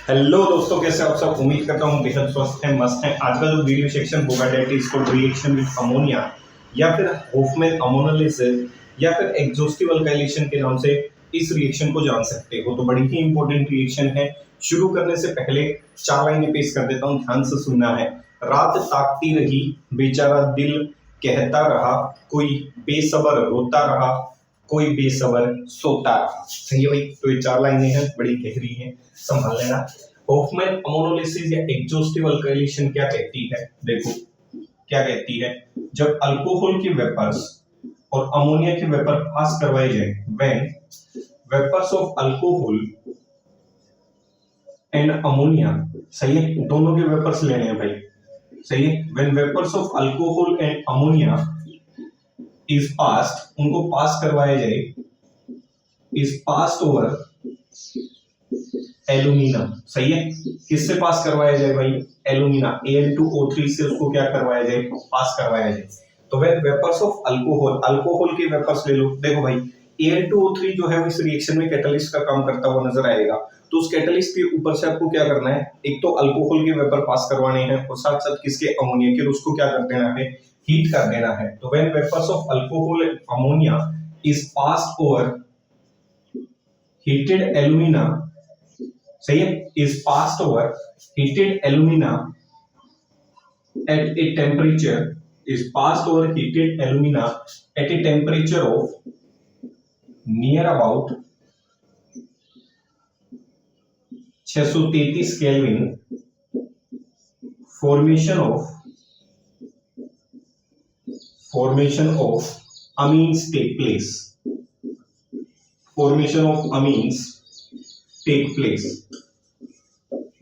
Hello दोस्तों, कैसे आप सब? उम्मीद करता हूँ बेहद स्वस्थ हैं, मस्त हैं। आज का जो वीडियो सेक्शन होगा that is called reaction with ammonia या फिर होफमैन अमोनोलिसिस या फिर एग्जॉस्टिव अल्काइलेशन के नाम से इस रिएक्शन को जान सकते हो। तो बड़ी ही इंपॉर्टेंट रिएक्शन है। शुरू करने से पहले चार लाइनें पेश कर देता हूँ, ध्यान से सुनना है। रात ताकती रही बेचारा दिल, कहता रहा कोई बेसब्र रोता रहा, कोई बेसब्र सोता रहा। सही है भाई। तो ये चार लाइनें हैं, बड़ी गहरी हैं, संभाल लेना। होफमैन अमोनोलिसिस या एग्जॉस्टिव अल्काइलेशन क्या कहती है? देखो क्या कहती है। जब अल्कोहल की वेपर्स और अमोनिया के वेपर पास करवाए जाए, when vapours of alcohol and ammonia, सही है, दोनों के वेपर्स लेने हैं भाई, सही है। When vapours of alcohol and ammonia is passed, उनको पास करवाया जाए, इज पास्ड ओवर एल्यूमिना, सही है। किससे पास करवाया जाए भाई? एल्यूमिना, Al2O3 से उसको क्या करवाया जाए? पास करवाया जाए। तो when vapours of alcohol, alcohol के वेपर्स ले लो। देखो भाई, Al2O3 जो है वो इस रिएक्शन में कैटलिस्ट का काम करता हुआ नजर आएगा। तो उस कैटलिस्ट के ऊपर से आपको क्या करना है? एक तो अल्कोहल के वेपर पास करवाने हैं और साथ साथ किसके? अमोनिया के। उसको क्या कर देना है? हीट कर देना है। तो when vapours of alcohol and ammonia is passed over heated alumina, सही है, is passed over heated alumina at a temperature, is passed over heated alumina at a temperature of near about 633 Kelvin, formation of amines take place, formation of amines take place.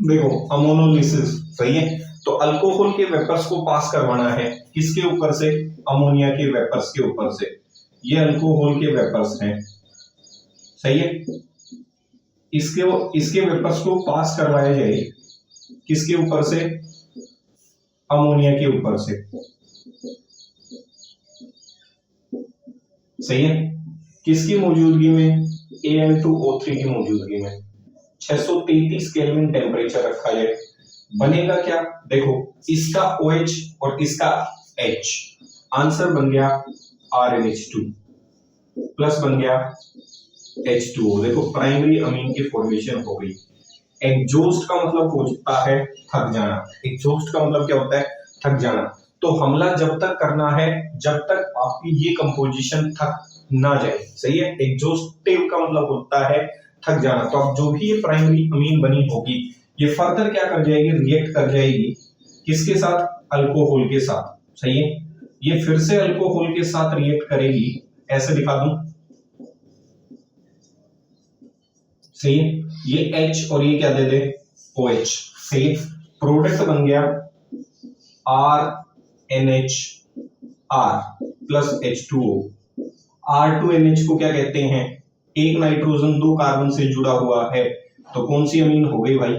देखो ammonolysis, सही है। तो alcohol के vapours को पास करवाना है किसके ऊपर से? अमोनिया के वेपर्स के ऊपर से। ये अल्कोहल के वेपर्स हैं, सही है। इसके वेपर्स को पास करवाया जाए किसके ऊपर से? अमोनिया के ऊपर से, सही है। किसकी मौजूदगी में? Al2O3 की मौजूदगी में 633 केल्विन टेम्परेचर रखा जाए। बनेगा क्या? देखो, इसका OH और इसका H, आंसर बन गया RnH2 प्लस बन गया H2O। देखो प्राइमरी अमीन की फॉर्मेशन हो गई। एग्जॉस्ट का मतलब होता है थक जाना। एग्जॉस्ट का मतलब क्या होता है? थक जाना। तो हमला जब तक करना है जब तक आपकी ये कंपोजिशन थक ना जाए, सही है। एग्जॉस्टिव का मतलब होता है थक जाना। तो अब जो भी ये प्राइमरी अमीन बनी होगी, ये फर्दर क्या कर जाएगी? रिएक्ट कर जाएगी किसके साथ? अल्कोहल के साथ, सही है। ये फिर से अल्कोहल के साथ रिएक्ट करेगी, ऐसे दिखा दूं, सही है। ये H और ये क्या दे दे? OH, सही है। प्रोडक्ट बन गया RnHR प्लस H2O। R2NH को क्या कहते हैं? एक नाइट्रोजन दो कार्बन से जुड़ा हुआ है, तो कौन सी अमीन हो गई भाई?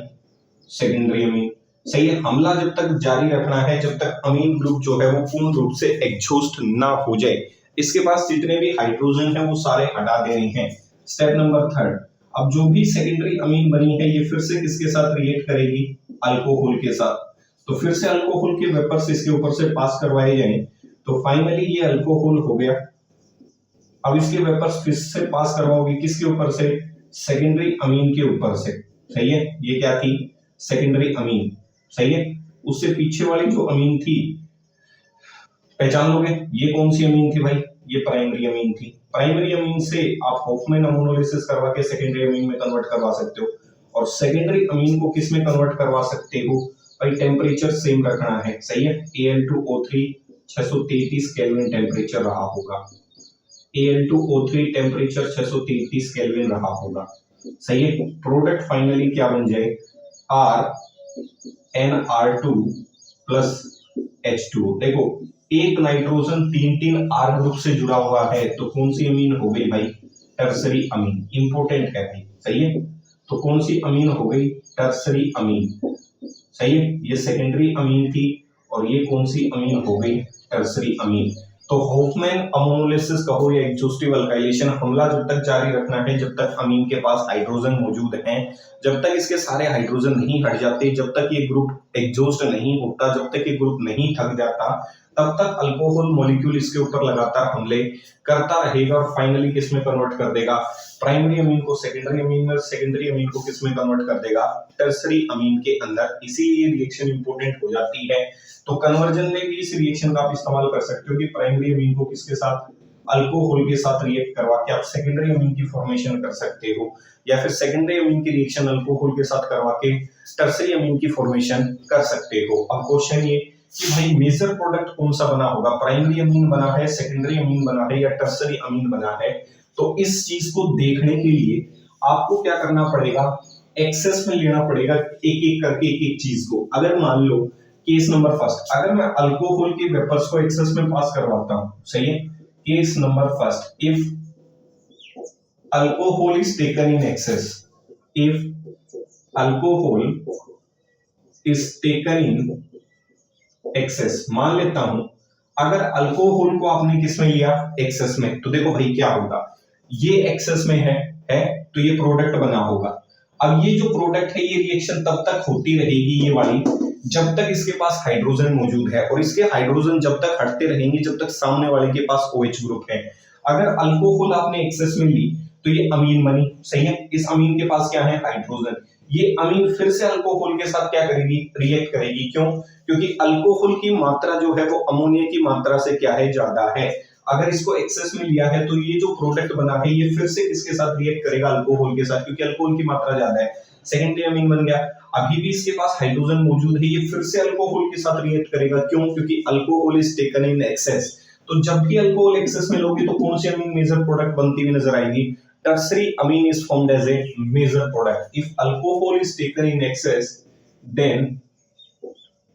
सेकेंडरी अमीन, सही है। हमला जब तक जारी रखना है जब तक अमीन ग्रुप जो है वो पूर्ण रूप से एग्जॉस्ट ना हो जाए। इसके पास जितने भी हाइड्रोजन है वो सारे हटा देने हैं। स्टेप नंबर थर्ड, अब जो भी सेकेंडरी अमीन बनी है ये फिर से किसके साथ रिएक्ट करेगी? अल्कोहल के साथ। तो फिर से अल्कोहल के वेपर्स इसके ऊपर से पास करवाए जाएं, तो फाइनली ये अल्कोहल हो गया। अब इसके वेपर्स फिर से पास करवाओगे किसके ऊपर से? सेकेंडरी अमीन के ऊपर से, सही है। ये क्या थी? सेकेंडरी अमीन, सही है। उससे पीछे वाली जो अमीन थी पहचान लोगे, ये कौन सी अमीन थी भाई? ये प्राइमरी अमीन थी। प्राइमरी अमीन से आप होफमैन अमोनोलिसिस करवा के सेकेंडरी अमीन में कन्वर्ट करवा सकते हो। और सेकेंडरी अमीन को किस में कन्वर्ट करवा सकते हो भाई? टेम्परेचर सेम रखना है, सही है। Al2O3 633 केल्विन टेम्परेचर रहा होगा। Al2O3 टेम्परेचर 633 केल्विन रहा होगा, सही है। प्रोडक्ट फाइनली क्या बन जाए? RnR2 plus H2O। देखो एक नाइट्रोजन तीन R ग्रुप से जुड़ा हुआ है, तो कौन सी अमीन हो गई भाई? टर्सरी अमीन। इंपोर्टेंट है भाई, सही है। तो कौन सी अमीन हो गई? टर्सरी अमीन, सही है। ये सेकेंडरी अमीन थी और ये कौन सी अमीन हो गई? टर्सरी अमीन। तो होफमैन अमोनोलिसिस कहो या एग्जॉस्टिव अल्काइलेशन, हमला जब तक जारी रखना है जब तक अमीन के पास हाइड्रोजन मौजूद हैं, जब तक इसके सारे हाइड्रोजन नहीं हट जाते, जब तक ये ग्रुप एग्जॉस्ट नहीं होता, जब तक ये ग्रुप नहीं थक जाता, तब तक अल्कोहल मॉलिक्यूल इसके ऊपर लगातार हमले करता रहेगा और फाइनली किस में कन्वर्ट कर देगा, प्राइमरी अमीन को सेकेंडरी अमीन में, सेकेंडरी अमीन को किस में कन्वर्ट कर देगा, टर्सरी अमीन के अंदर। इसीलिए रिएक्शन इंपॉर्टेंट हो जाती है। तो कन्वर्जन में भी इस रिएक्शन का आप इस्तेमाल कर सकते हो कि प्राइमरी अमीन को किसके साथ, अल्कोहल के साथ रिएक्ट करवा के आप सेकेंडरी अमीन की फॉर्मेशन कर सकते हो, या फिर सेकेंडरी अमीन की रिएक्शन अल्कोहल के साथ करवा के टर्सरी अमीन की फॉर्मेशन कर सकते हो। अब क्वेश्चन ये कि भाई मेजर प्रोडक्ट कौन सा बना होगा, प्राइमरी अमीन बना है, सेकेंडरी अमीन बना है या टर्सरी अमीन बना है। तो इस चीज को देखने के लिए आपको क्या करना पड़ेगा, एक्सेस में लेना पड़ेगा एक एक करके एक एक चीज को। अगर मान लो केस नंबर फर्स्ट, अगर मैं अल्कोहल के वेपर्स को एक्सेस में पास करवाता हूं, सही है, case number first, if alcohol is taken in access, if alcohol is taken in access, मान लेता हूं अगर अल्कोहल को आपने किस में लिया, एक्सेस में, तो देखो भाई क्या होगा, ये एक्सेस में है तो ये प्रोडक्ट बना होगा। अब ये जो प्रोडक्ट है ये रिएक्शन तब तक होती रहेगी ये वाली जब तक इसके पास हाइड्रोजन मौजूद है, और इसके हाइड्रोजन जब तक हटते रहेंगे जब तक सामने वाले के पास OH ग्रुप है। अगर अल्कोहल आपने एक्सेस में ली तो ये अमीन बनी, सही है, इस अमीन के पास क्या है, हाइड्रोजन, ये अमीन फिर से अल्कोहल के साथ क्या करेगी, रिएक्ट करेगी। क्यों, क्योंकि अल्कोहल की मात्रा जो है वो अमोनिया की मात्रा से क्या है, ज्यादा है। अगर इसको एक्सेस में लिया है तो ये जो प्रोडक्ट बना है ये फिर से किसके साथ रिएक्ट करेगा, अल्कोहल के साथ, क्योंकि अल्कोहल की मात्रा ज्यादा है, सेकेंडरी अमीन बन गया। अभी भी इसके पास हाइड्रोजन मौजूद है, ये फिर से अल्कोहल के साथ रिएक्ट करेगा। क्यों, क्योंकि alcohol is taken in excess. तो जब भी अल्कोहल एक्सेस में लोगे तो कौन सी अमीन मेजर प्रोडक्ट बनती हुई नजर आएगी, tertiary amine is formed as a major product. If alcohol is taken in excess then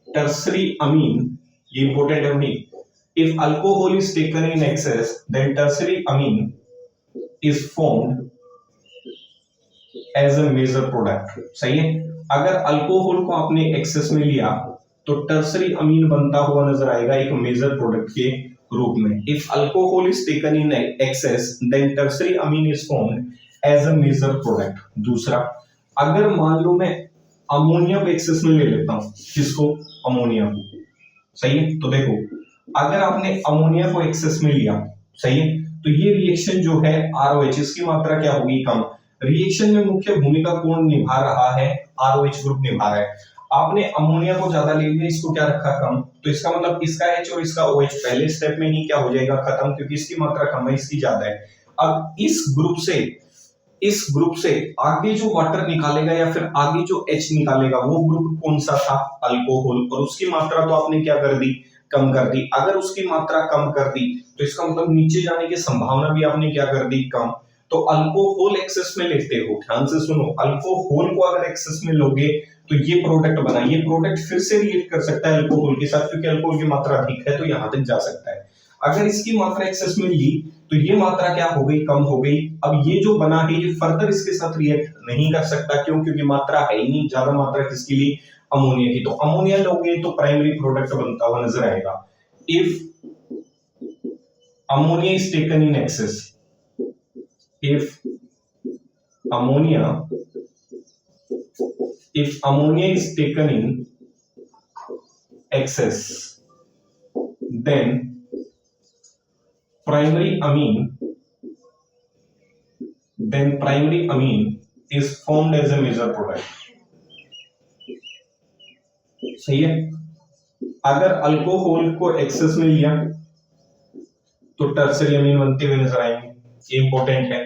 tertiary amine, ये इंपॉर्टेंट है भाई, if alcohol is taken in excess then tertiary amine is formed as a major product, सही है। अगर alcohol को आपने access में लिया तो टर्सरी अमीन बनता हुआ नजर आएगा एक मेजर प्रोडक्ट के रूप में। If alcohol is taken in excess then tertiary amine is formed as a major product. दूसरा, अगर मान लो मैं अमोनिया को एक्सेस में ले लेता हूं, किसको, अमोनिया को, सही है, तो देखो अगर आपने अमोनिया को एक्सेस में लिया, सही है, तो ये रिएक्शन जो है ROH, इसकी मात्रा क्या होगी, कम। रिएक्शन में मुख्य भूमिका कौन निभा रहा है, ROH ग्रुप निभा रहा है। आपने अमोनिया को ज्यादा ले लिया, इसको क्या रखा, कम, तो इसका मतलब इसका H और इसका OH पहले स्टेप में ही क्या हो जाएगा, खत्म, क्योंकि इसकी मात्रा कम है, इसकी ज्यादा है। अब इस ग्रुप से आगे जो वाटर निकालेगा या फिर आगे जो H निकालेगा वो ग्रुप कौन सा था, अल्कोहल, और उसकी मात्रा तो आपने क्या कर दी, कम कर दी। अगर उसकी मात्रा कम कर दी तो इसका मतलब नीचे जाने की संभावना भी आपने क्या कर दी, कम। तो अल्कोहल एक्सेस में लेते हो, ध्यान से सुनो, अल्कोहल को अगर एक्सेस में लोगे तो ये प्रोडक्ट बना, ये प्रोडक्ट फिर से रिएक्ट कर सकता है अल्कोहल के साथ, क्योंकि अल्कोहल की मात्रा अधिक है तो यहां तक जा सकता है। अगर इसकी मात्रा एक्सेस में ली तो ये मात्रा क्या हो गई, कम हो गई। अब ये जो बना है ये फर्दर इसके साथ रिएक्ट नहीं कर सकता, क्यों, क्योंकि मात्रा है ही नहीं, ज्यादा मात्रा किसकी ली, अमोनिया की। तो अमोनिया लोगे तो प्राइमरी प्रोडक्ट बनता हुआ नजर आएगा। If ammonia is taken in access, if ammonia is taken in excess then primary amine is formed as a major product, सही है। अगर अल्कोहल को एक्सेस में लिया तो टर्सरी अमीन बनते हुए नजर आएंगे, ये इंपॉर्टेंट है।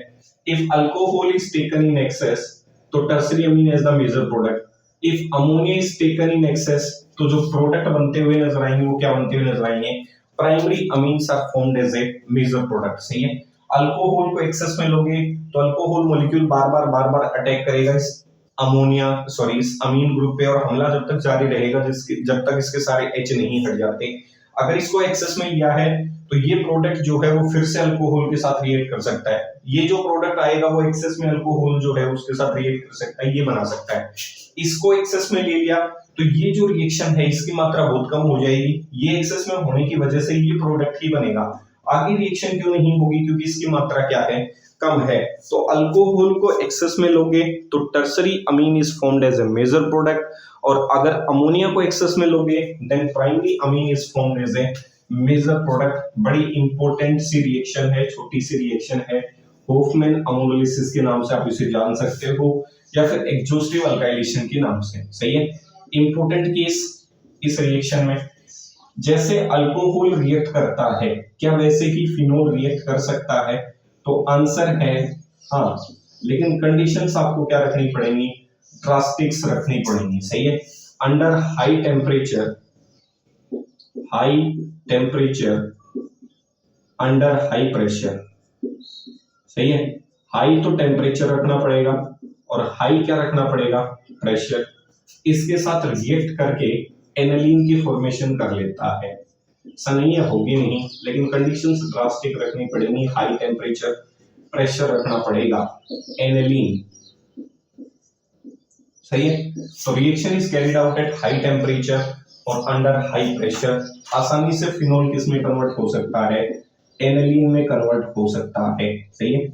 If alcohol is taken in excess तो tertiary amine as the major product. If ammonia is taken in excess तो जो प्रोडक्ट बनते हुए नजर आएंगे वो क्या बनते हुए नजर आएंगे, primary amines are formed as a major product, सही है। अल्कोहल को एक्सेस में लोगे तो अल्कोहल मॉलिक्यूल बार बार अटैक करेगा इस अमीन ग्रुप पे, और हमला जब तक जारी रहेगा जब तक इसके सारे H नहीं हट जाते। अगर इसको एक्सेस में लिया है तो ये प्रोडक्ट जो है वो फिर से अल्कोहल के साथ रिएक्ट कर सकता है। ये जो प्रोडक्ट आएगा वो एक्सेस में अल्कोहल जो है उसके साथ रिएक्ट कर सकता है, ये बना सकता है। इसको एक्सेस में ले लिया तो ये जो रिएक्शन है इसकी मात्रा बहुत कम हो जाएगी, ये एक्सेस में होने की वजह से ये प्रोडक्ट ही बनेगा। आगे रिएक्शन क्यों नहीं होगी, क्योंकि इसकी मात्रा क्या है, कम है। तो अल्कोहल को एक्सेस में लोगे तो tertiary amine is formed as a major product, और अगर अमोनिया को एक्सेस में लोगे then primary amine is formed as a major product. बड़ी इंपॉर्टेंट सी रिएक्शन है, छोटी सी रिएक्शन है, होफमैन अमोनोलिसिस के नाम से आप इसे जान सकते हो, या फिर एक्सॉस्टिव अल्काइलेशन के नाम से। सही है, इंपॉर्टेंट केस इस रिएक्शन में, जैसे अल्कोहल रिएक्ट करता है क्या वैसे ही फिनोल रिएक्ट कर सकता है, तो आंसर है हाँ, लेकिन कंडीशंस आपको क्या रखनी पड़ेंगी, ड्रास्टिक्स रखनी पड़ेंगी। सही है, under high temperature under high pressure. सही है, हाई तो टेम्परेचर रखना पड़ेगा और हाई क्या रखना पड़ेगा, प्रेशर। इसके साथ रिएक्ट करके एनालीन की फॉर्मेशन कर लेता है। ऐसा नहीं है होगी नहीं, लेकिन कंडीशंस ड्रास्टिक रखनी पड़ेंगी, हाई टेम्परेचर प्रेशर रखना पड़ेगा, एनालीन। सही है, तो reaction is carried out at high temperature और अंडर हाई प्रेशर। आसानी से फिनोल किस में कन्वर्ट हो सकता है, एनालीन में कन्वर्ट हो सकता है। सही है,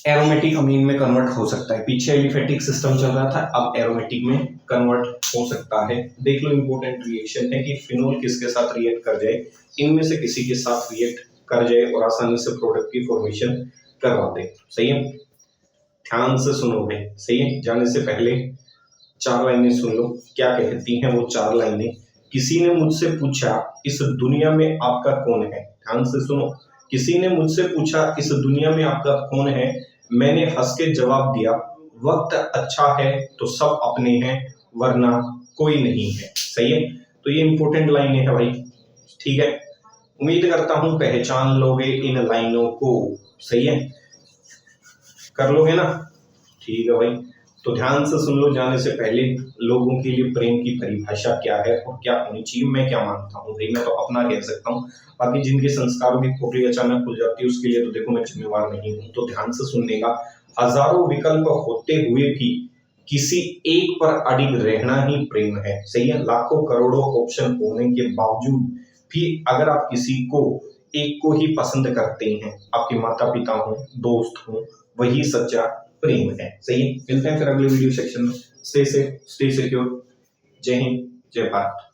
एरोमेटिक अमीन में कन्वर्ट हो सकता है। पीछे एलिफेटिक सिस्टम चल रहा था, अब एरोमेटिक में कन्वर्ट हो सकता है। देख लो, इंपॉर्टेंट रिएक्शन है कि फिनोल किसके साथ रिएक्ट कर जाए, इनमें से किसी के साथ रिएक्ट कर जाए और आसानी से प्रोडक्ट की फॉर्मेशन करवा दे। सही है, ध्यान से सुनो भाई। सही है, जाने से पहले 4 लाइनें सुन लो, क्या कहती हैं वो 4 लाइनें। किसी ने मुझसे पूछा इस दुनिया में आपका कौन है, ध्यान से सुनो। किसी ने मुझसे पूछा इस दुनिया में आपका कौन है, मैंने हंस के जवाब दिया वक्त अच्छा है तो सब अपने हैं वरना कोई नहीं है। सही है, तो ये इंपॉर्टेंट लाइनें है भाई। ठीक है, उम्मीद करता हूं पहचान लोगे इन लाइनों को। सही है, कर लोगे ना, ठीक है भाई। तो ध्यान से सुन लो, जाने से पहले लोगों के लिए प्रेम की परिभाषा क्या है और क्या होनी चाहिए, मैं क्या मानता हूँ भाई, मैं तो अपना कह सकता हूँ। बाकी जिनके संस्कारों की खोपड़ी अचानक खुल जाती है उसके लिए तो देखो मैं जिम्मेवार नहीं हूँ। तो ध्यान से सुनने का, हजारों विकल्प होते हुए भी किसी एक पर अडिग रहना ही प्रेम है। सही है, लाखों करोड़ों ऑप्शन होने के बावजूद भी अगर आप किसी को एक को ही पसंद करते हैं, आपके माता पिता हो, दोस्त हो, वही सच्चा प्रेम है। सही है, मिलते हैं फिर अगले वीडियो सेक्शन में। Stay safe, stay secure. जय हिंद, जय भारत।